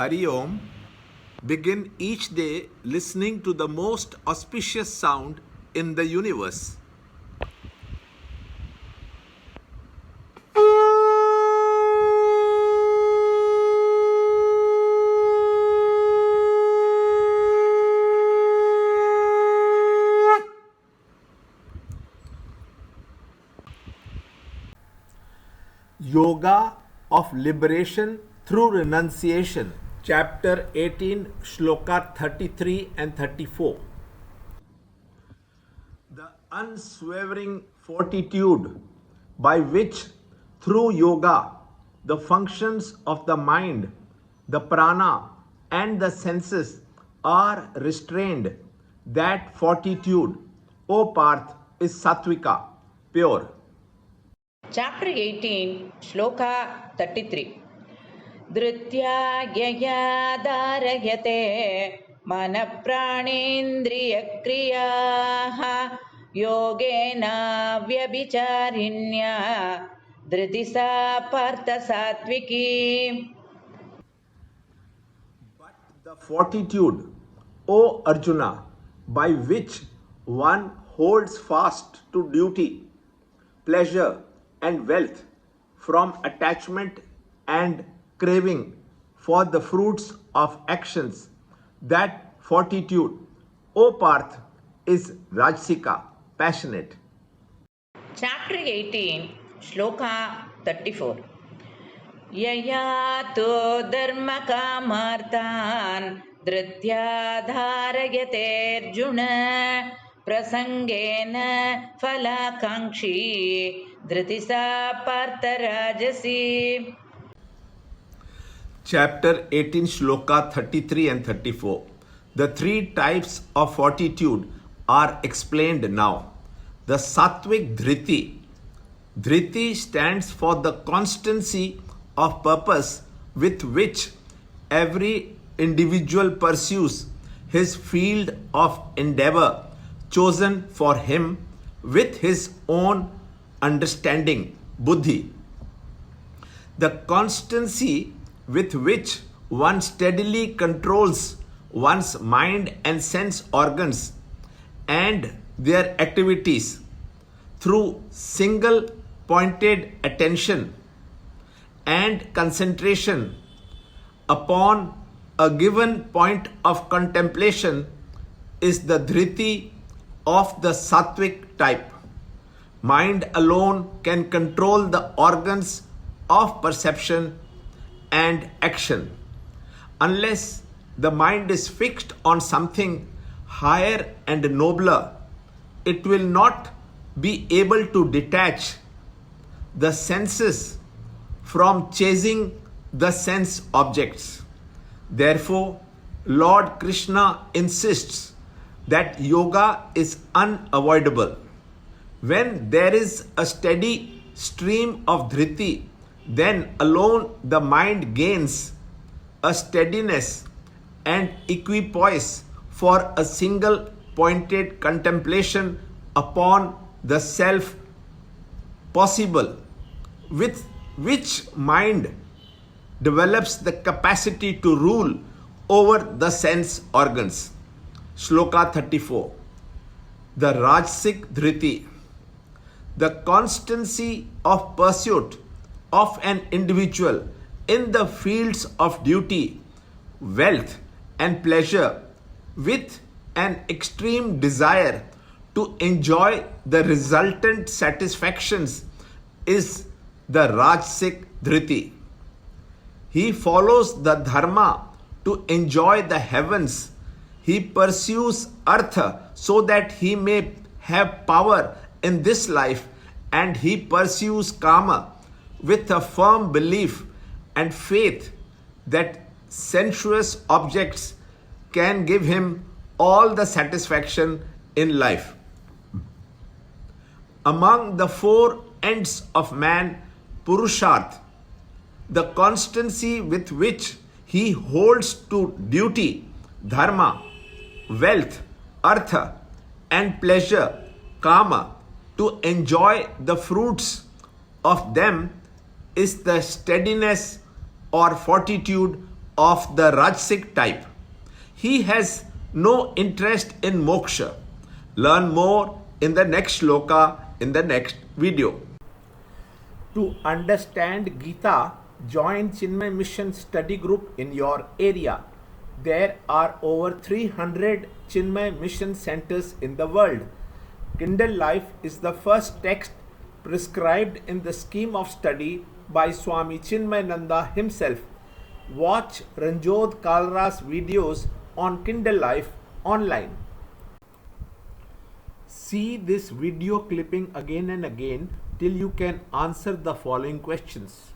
Hari Om. Begin each day listening to the most auspicious sound in the universe. Yoga of Liberation through Renunciation, Chapter 18, Shloka 33 and 34. The unswerving fortitude by which, through yoga, the functions of the mind, the prana, and the senses are restrained, that fortitude, O Parth, is sattvika, pure. Chapter 18, Shloka 33. Dhritya yaya dharayate manaprāṇendriya-kriyaha yogena vyabhicharinya dhritisa partha sattviki. But the fortitude, O Arjuna, by which one holds fast to duty, pleasure, and wealth from attachment and craving for the fruits of actions, that fortitude, O Parth, is Rajsika, passionate. Chapter 18, Shloka 34. Yaya tu dharma kamartan dhritya dharayate Arjuna prasangena falakankshi dhritisa partha rajasi. Chapter 18, Shloka 33 and 34. The three types of fortitude are explained now. The Sattvic Dhriti. Dhriti stands for the constancy of purpose with which every individual pursues his field of endeavor chosen for him with his own understanding, buddhi. The constancy with which one steadily controls one's mind and sense organs and their activities through single pointed attention and concentration upon a given point of contemplation is the dhriti of the sattvic type. Mind alone can control the organs of perception and action. Unless the mind is fixed on something higher and nobler, it will not be able to detach the senses from chasing the sense objects. Therefore, Lord Krishna insists that yoga is unavoidable. When there is a steady stream of dhriti, then alone the mind gains a steadiness and equipoise for a single pointed contemplation upon the self possible, with which mind develops the capacity to rule over the sense organs. Shloka 34. The Rajasic Dhriti. The constancy of pursuit of an individual in the fields of duty, wealth, and pleasure with an extreme desire to enjoy the resultant satisfactions is the Rajasic Dhriti. He follows the dharma to enjoy the heavens. He pursues artha so that he may have power in this life, and he pursues kama with a firm belief and faith that sensuous objects can give him all the satisfaction in life. Among the four ends of man, Purusharth, the constancy with which he holds to duty, dharma, wealth, artha, and pleasure, kama, to enjoy the fruits of them is the steadiness or fortitude of the Rajasic type. He has no interest in moksha. Learn more in the next shloka in the next video. To understand Gita, join Chinmaya Mission study group in your area. There are over 300 Chinmaya Mission centers in the world. Kindle Life is the first text prescribed in the scheme of study by Swami Chinmayananda himself. Watch Ranjod Kalra's videos on Kindle Life online. See this video clipping again and again till you can answer the following questions.